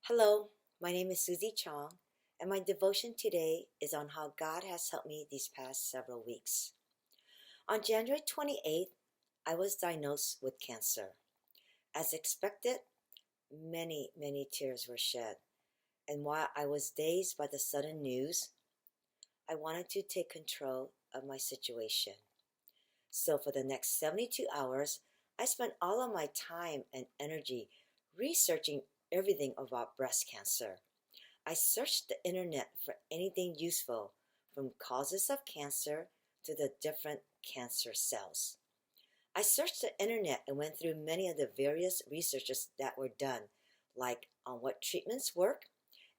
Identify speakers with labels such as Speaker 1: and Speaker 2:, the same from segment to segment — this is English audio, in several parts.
Speaker 1: Hello, my name is Susie Chong, and my devotion today is on how God has helped me these past several weeks. On January 28th, I was diagnosed with cancer. As expected, many tears were shed, and while I was dazed by the sudden news, I wanted to take control of my situation. So for the next 72 hours, I spent all of my time and energy researching everything about breast cancer. I searched the internet for anything useful, from causes of cancer to the different cancer cells. I searched the internet and went through many of the various researches that were done, like on what treatments work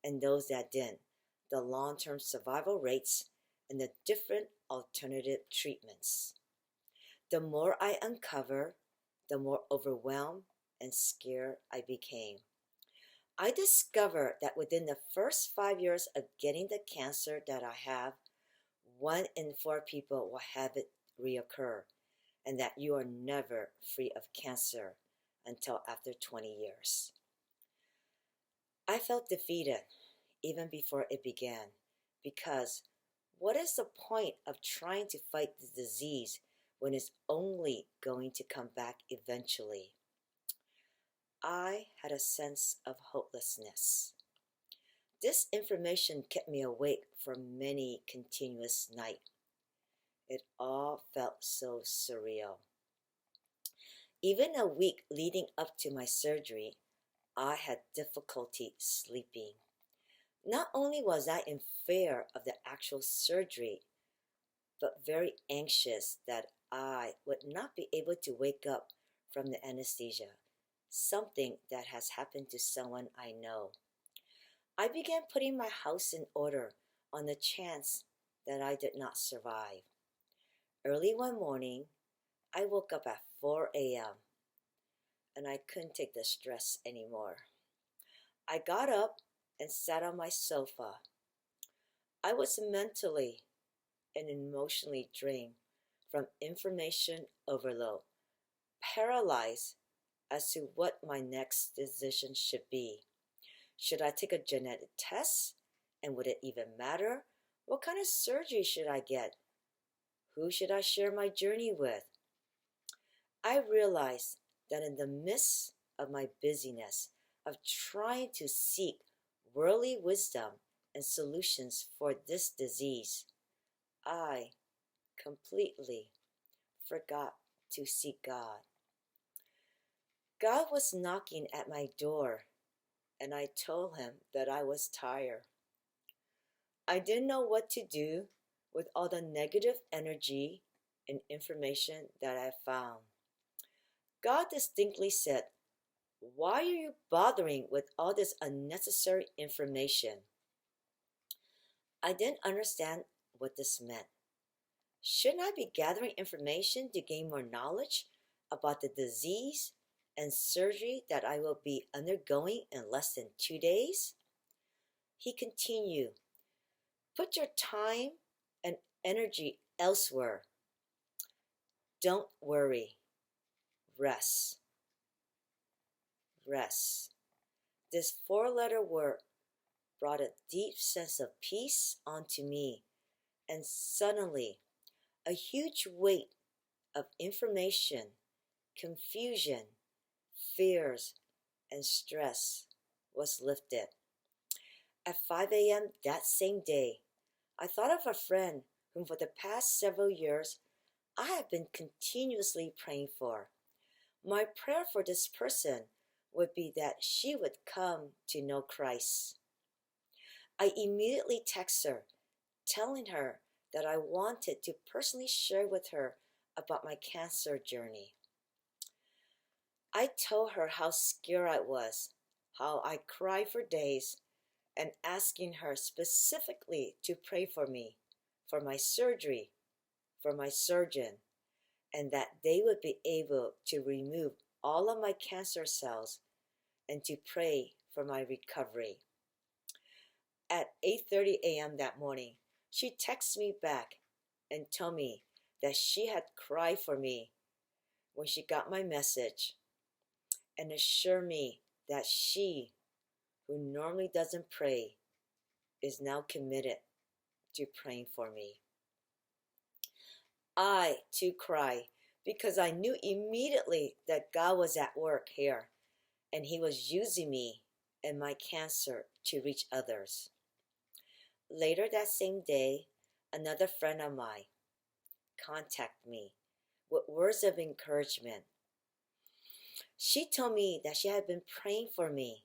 Speaker 1: and those that didn't, the long-term survival rates, and the different alternative treatments. The more I uncovered, the more overwhelmed and scared I became. I discovered that within the first 5 years of getting the cancer that I have, 1 in 4 people will have it reoccur, and that you are never free of cancer until after 20 years. I felt defeated even before it began, because what is the point of trying to fight the disease when it's only going to come back eventually? I had a sense of hopelessness. This information kept me awake for many continuous nights. It all felt so surreal. Even a week leading up to my surgery, I had difficulty sleeping. Not only was I in fear of the actual surgery, but very anxious that I would not be able to wake up from the anesthesia, something that has happened to someone I know. I began putting my house in order on the chance that I did not survive. Early one morning, I woke up at 4 a.m. and I couldn't take the stress anymore. I got up and sat on my sofa. I was mentally and emotionally drained from information overload, paralyzed as to what my next decision should be. Should I take a genetic test? And would it even matter? What kind of surgery should I get? Who should I share my journey with? I realized that in the midst of my busyness of trying to seek worldly wisdom and solutions for this disease, I completely forgot to seek God. God was knocking at my door, and I told him that I was tired. I didn't know what to do with all the negative energy and information that I found. God distinctly said, "Why are you bothering with all this unnecessary information?" I didn't understand what this meant. Shouldn't I be gathering information to gain more knowledge about the disease and surgery that I will be undergoing in less than 2 days? He continued, "Put your time and energy elsewhere. Don't worry. Rest." Rest. This 4-letter word brought a deep sense of peace onto me, and suddenly a huge weight of information, confusion, fears, and stress was lifted. At 5 a.m. that same day, I thought of a friend whom for the past several years I have been continuously praying for. My prayer for this person would be that she would come to know Christ. I immediately texted her, telling her that I wanted to personally share with her about my cancer journey. I told her how scared I was, how I cried for days, and asking her specifically to pray for me, for my surgery, for my surgeon, and that they would be able to remove all of my cancer cells and to pray for my recovery. At 8:30 a.m. that morning, she texted me back and told me that she had cried for me when she got my message, and assured me that she who normally doesn't pray, is now committed to praying for me. I too cry because I knew immediately that God was at work here and He was using me and my cancer to reach others. Later that same day, another friend of mine contacted me with words of encouragement. She told me that she had been praying for me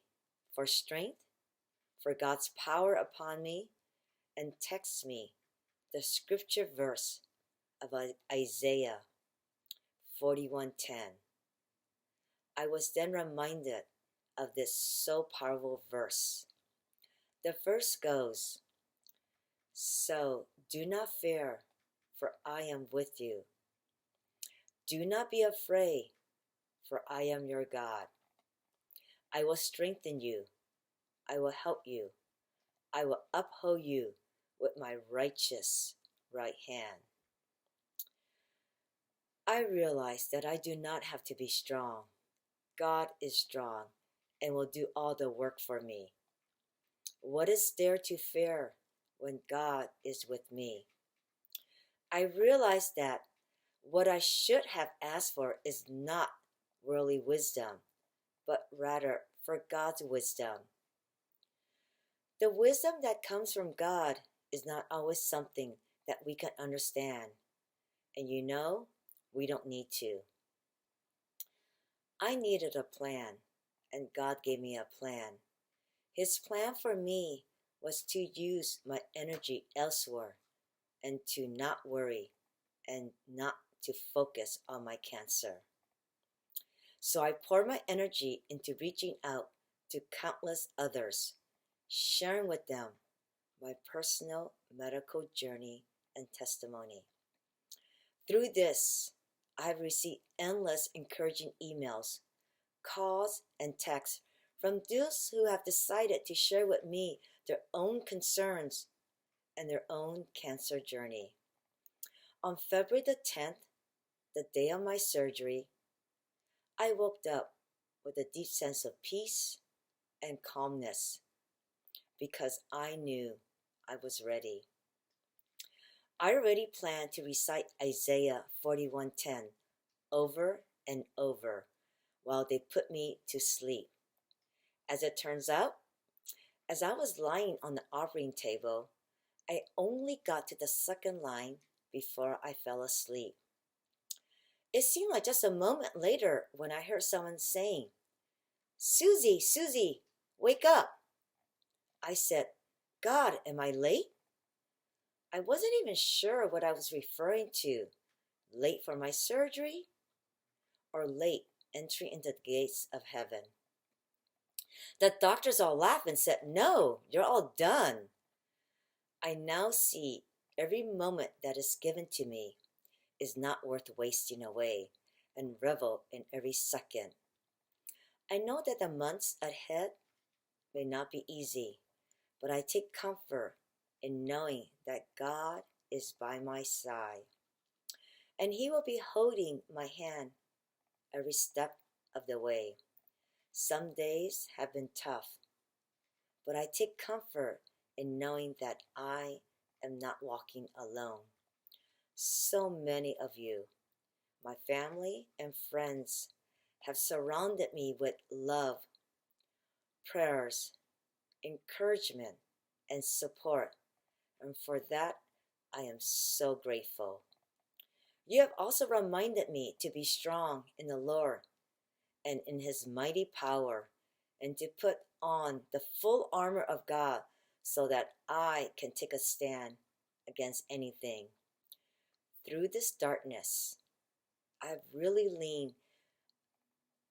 Speaker 1: for strength, for God's power upon me, and texted me the scripture verse of Isaiah 41:10. I was then reminded of this so powerful verse. The verse goes, "So do not fear, for I am with you. Do not be afraid, for I am your God. I will strengthen you. I will help you. I will uphold you with my righteous right hand." I realize that I do not have to be strong. God is strong and will do all the work for me. What is there to fear when God is with me? I realize that what I should have asked for is not worldly wisdom, but rather for God's wisdom. The wisdom that comes from God is not always something that we can understand. And we don't need to. I needed a plan, and God gave me a plan. His plan for me was to use my energy elsewhere and to not worry and not to focus on my cancer. So I poured my energy into reaching out to countless others, sharing with them my personal medical journey and testimony. Through this, I have received endless encouraging emails, calls, and texts from those who have decided to share with me their own concerns and their own cancer journey. On February the 10th, the day of my surgery, I woke up with a deep sense of peace and calmness because I knew I was ready. I already planned to recite Isaiah 41:10 over and over while they put me to sleep. As it turns out, as I was lying on the operating table, I only got to the second line before I fell asleep. It seemed like just a moment later when I heard someone saying, "Susie, Susie, wake up." I said, "God, am I late?" I wasn't even sure what I was referring to. Late for my surgery or late entry into the gates of heaven? The doctors all laughed and said, "No, you're all done." I now see every moment that is given to me is not worth wasting away and revel in every second. I know that the months ahead may not be easy, but I take comfort in knowing that God is by my side, and He will be holding my hand every step of the way. Some days have been tough, but I take comfort in knowing that I am not walking alone. So many of you, my family and friends, have surrounded me with love, prayers, encouragement, and support, and for that I am so grateful. You have also reminded me to be strong in the Lord and in His mighty power, and to put on the full armor of God so that I can take a stand against anything. Through this darkness, I've really leaned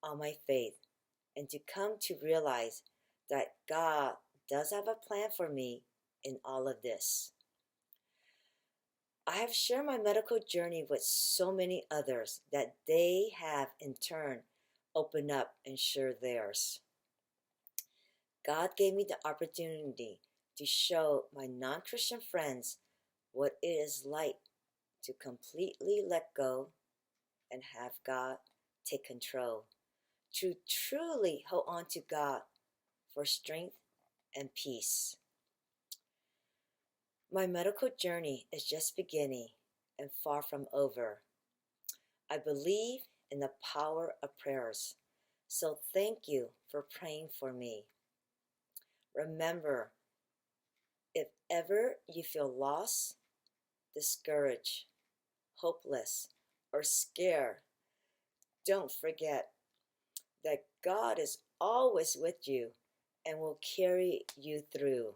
Speaker 1: on my faith and to come to realize that God does have a plan for me in all of this. I have shared my medical journey with so many others that they have in turn opened up and shared theirs. God gave me the opportunity to show my non-Christian friends what it is like to completely let go and have God take control, to truly hold on to God for strength and peace. My medical journey is just beginning and far from over. I believe in the power of prayers, so thank you for praying for me. Remember, if ever you feel lost, discouraged, hopeless, or scared, don't forget that God is always with you and will carry you through.